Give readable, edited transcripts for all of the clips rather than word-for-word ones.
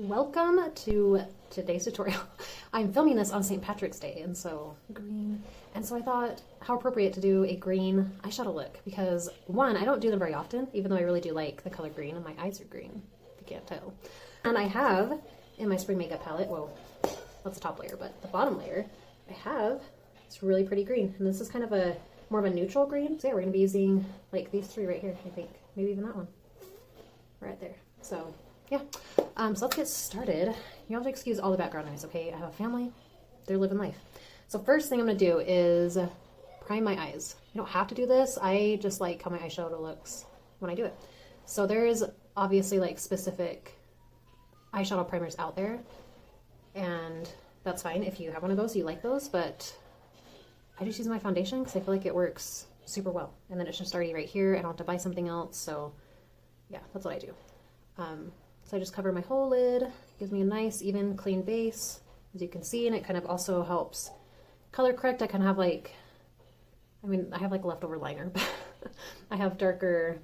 Welcome to today's tutorial. I'm filming this on St. Patrick's Day, and so green. And so I thought how appropriate to do a green eyeshadow look because one, I don't do them very often, even though I really do like the color green, and my eyes are green, if you can't tell. And I have in my spring makeup palette, well, that's the top layer, but the bottom layer, I have this really pretty green. And this is kind of a more of a neutral green. So yeah, we're gonna be using like these three right here, I think. Maybe even that one. Right there. So yeah, so let's get started. You have to excuse all the background noise, okay? I have a family, they're living life. So first thing I'm gonna do is prime my eyes. You don't have to do this, I just like how my eyeshadow looks when I do it. So there's obviously like specific eyeshadow primers out there, and that's fine if you have one of those, you like those, but I just use my foundation because I feel like it works super well. And then it's just already right here, I don't have to buy something else, so yeah, that's what I do. So I just cover my whole lid, gives me a nice, even, clean base, as you can see, and it kind of also helps color correct. I kind of have like, I have like leftover liner, but I have darker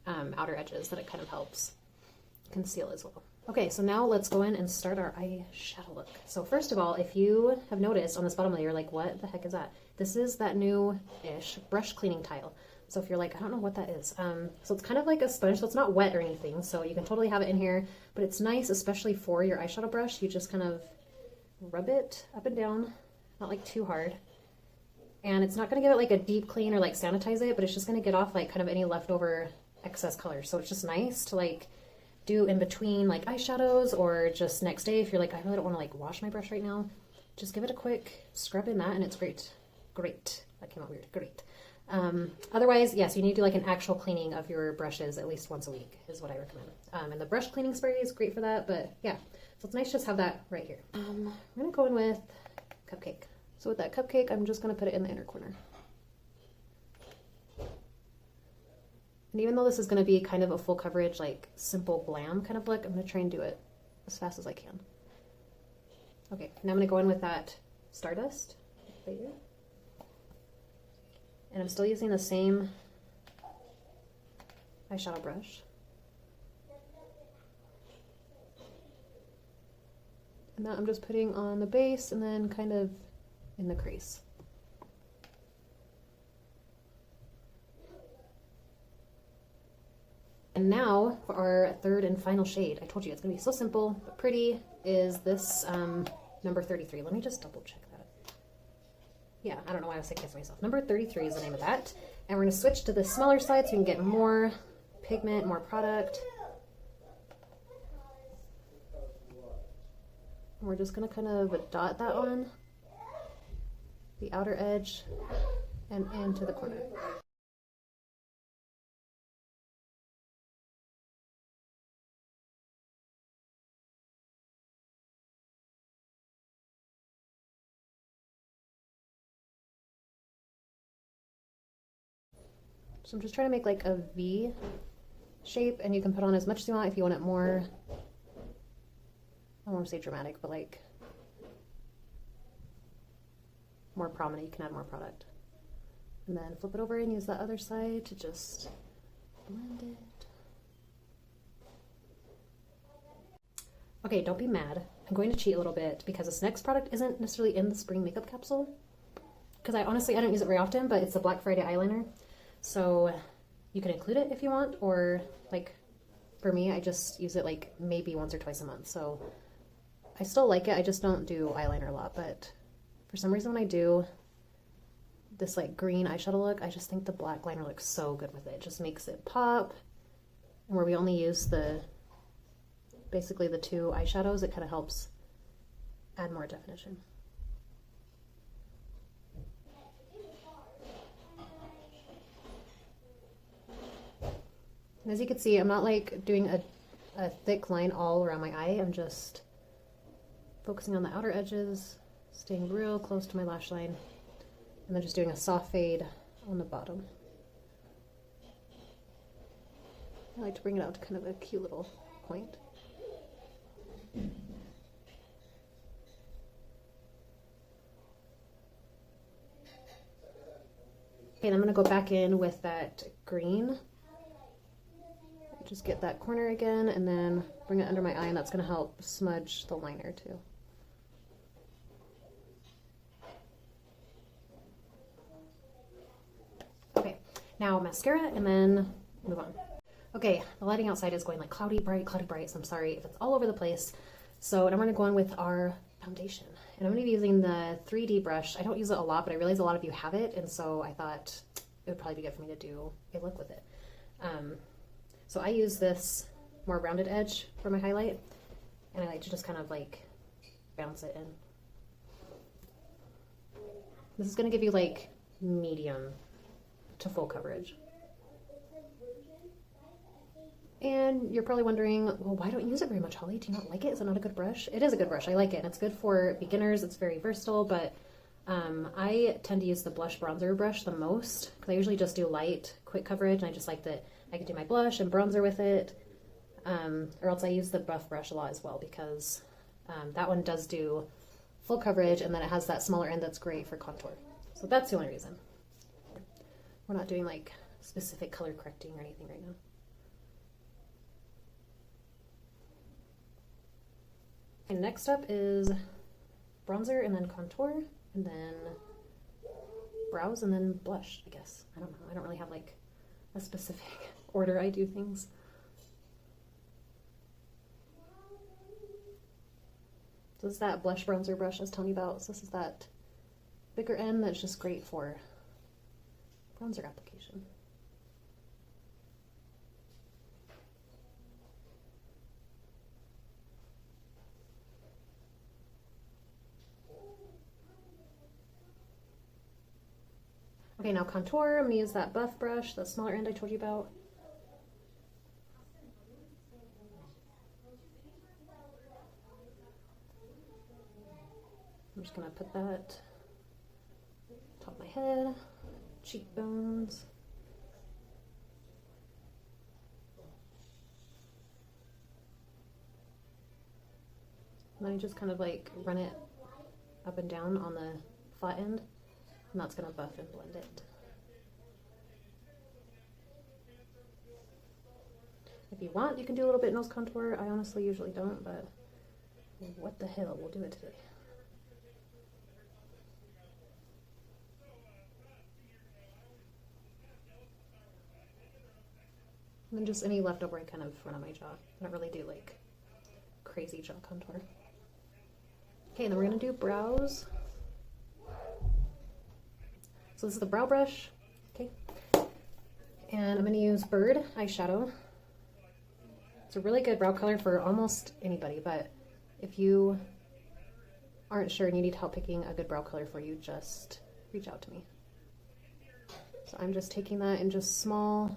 outer edges that it kind of helps conceal as well. Okay, so now let's go in and start our eyeshadow look. So first of all, if you have noticed on this bottom layer, like what the heck is that? This is that new-ish brush cleaning tile. So if you're like, I don't know what that is. So it's kind of like a sponge, so it's not wet or anything, so you can totally have it in here, but it's nice, especially for your eyeshadow brush. You just kind of rub it up and down, not like too hard. And it's not gonna give it like a deep clean or like sanitize it, but it's just gonna get off like kind of any leftover excess color. So it's just nice to like do in between like eyeshadows, or just next day if you're like, I really don't wanna like wash my brush right now. Just give it a quick scrub in that and it's great. Great, that came out weird, great. Otherwise, yes, you need to do like an actual cleaning of your brushes at least once a week is what I recommend. And the brush cleaning spray is great for that, but yeah, so it's nice just have that right here. I'm gonna go in with Cupcake. So with that Cupcake, I'm just gonna put it in the inner corner. And even though this is gonna be kind of a full coverage, like simple glam kind of look, I'm gonna try and do it as fast as I can. Okay, now I'm gonna go in with that Stardust layer. And I'm still using the same eyeshadow brush. And that I'm just putting on the base and then kind of in the crease. And now for our third and final shade. I told you it's gonna be so simple but pretty, is this number 33. Let me just double check that. Yeah, I don't know why I was saying this to myself. Number 33 is the name of that. And we're gonna switch to the smaller side so we can get more pigment, more product. And we're just gonna kind of dot that on the outer edge and into the corner. So I'm just trying to make like a V shape, and you can put on as much as you want if you want it more, I don't want to say dramatic, but like more prominent. You can add more product. And then flip it over and use that other side to just blend it. Okay, don't be mad. I'm going to cheat a little bit because this next product isn't necessarily in the spring makeup capsule. Because I don't use it very often, but it's the Black Friday eyeliner. So you can include it if you want, or like for me, I just use it like maybe once or twice a month. So I still like it. I just don't do eyeliner a lot, but for some reason when I do this like green eyeshadow look, I just think the black liner looks so good with it. It just makes it pop. And where we only use basically the two eyeshadows, it kind of helps add more definition. And as you can see, I'm not like doing a thick line all around my eye. I'm just focusing on the outer edges, staying real close to my lash line, and then just doing a soft fade on the bottom. I like to bring it out to kind of a cute little point. Okay, and I'm going to go back in with that green. just get that corner again and then bring it under my eye, and that's going to help smudge the liner too. Okay, now mascara and then move on. Okay, the lighting outside is going like cloudy, bright, so I'm sorry if it's all over the place. So now we're going to go on with our foundation. And I'm going to be using the 3D brush. I don't use it a lot, but I realize a lot of you have it, and so I thought it would probably be good for me to do a look with it. So I use this more rounded edge for my highlight, and I like to just kind of like bounce it in. This is going to give you like medium to full coverage. And you're probably wondering, well, why don't you use it very much, Holly? Do you not like it? Is it not a good brush? It is a good brush. I like it. And it's good for beginners. It's very versatile, but I tend to use the blush bronzer brush the most because I usually just do light, quick coverage, and I just like that I can do my blush and bronzer with it. Or else I use the buff brush a lot as well because that one does do full coverage, and then it has that smaller end that's great for contour. So that's the only reason. We're not doing like specific color correcting or anything right now. And next up is bronzer and then contour and then brows and then blush, I guess. I don't know. I don't really have like a specific order I do things. So this is that blush bronzer brush I was telling you about. So this is that bigger end that's just great for bronzer application. Okay, now contour, I'm going to use that buff brush, the smaller end I told you about. I'm just going to put that top of my head, cheekbones. And then I just kind of like run it up and down on the flat end. And that's going to buff and blend it. If you want, you can do a little bit nose contour. I honestly usually don't, but what the hell, we'll do it today. And then just any leftover I kind of run on my jaw. I don't really do like crazy jaw contour. Okay, and then we're going to do brows. So this is the brow brush, okay? And I'm going to use Bird eyeshadow. It's a really good brow color for almost anybody, but if you aren't sure and you need help picking a good brow color for you, just reach out to me. So I'm just taking that in just small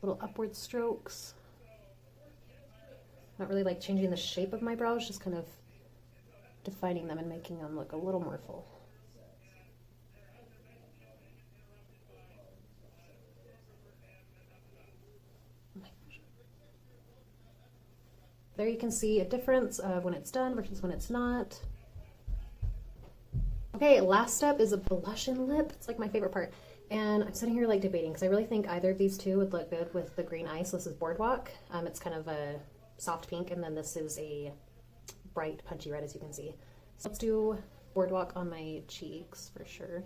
little upward strokes. Not really like changing the shape of my brows, just kind of defining them and making them look a little more full. There you can see a difference of when it's done versus when it's not. Okay, last step is a blush and lip. It's like my favorite part. And I'm sitting here like debating because I really think either of these two would look good with the green eye. So this is Boardwalk. It's kind of a soft pink, and then this is a bright punchy red, as you can see. So let's do Boardwalk on my cheeks for sure.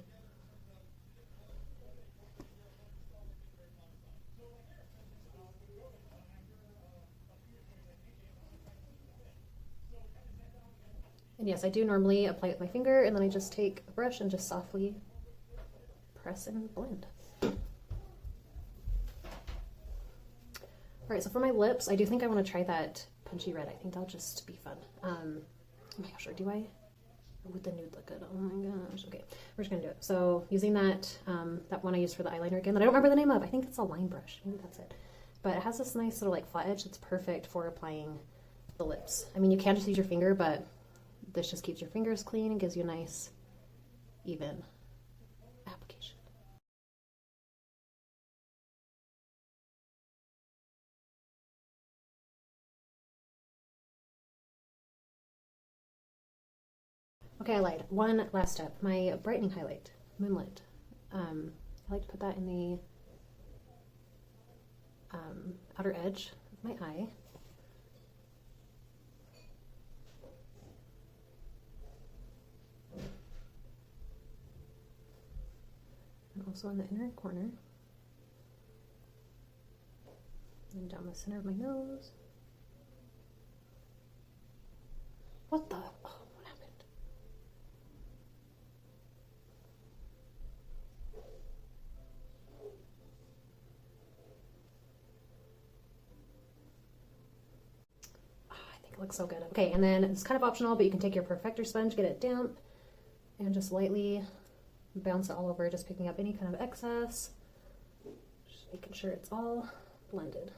And yes, I do normally apply it with my finger, and then I just take a brush and just softly press and blend. All right, so for my lips, I do think I want to try that punchy red. I think that'll just be fun. Oh my gosh, or do I? Or would the nude look good? Oh my gosh. Okay, we're just gonna do it. So using that that one I used for the eyeliner again, that I don't remember the name of. I think it's a line brush. Maybe that's it. But it has this nice little like flat edge that's perfect for applying the lips. I mean, you can just use your finger, but this just keeps your fingers clean and gives you a nice, even application. Okay, I lied. One last step. My brightening highlight, Moonlit. I like to put that in the outer edge of my eye. And also in the inner corner. And down the center of my nose. What the? Oh, what happened? Oh, I think it looks so good. Okay, and then it's kind of optional, but you can take your perfector sponge, get it damp, and just lightly bounce it all over, just picking up any kind of excess. Just making sure it's all blended.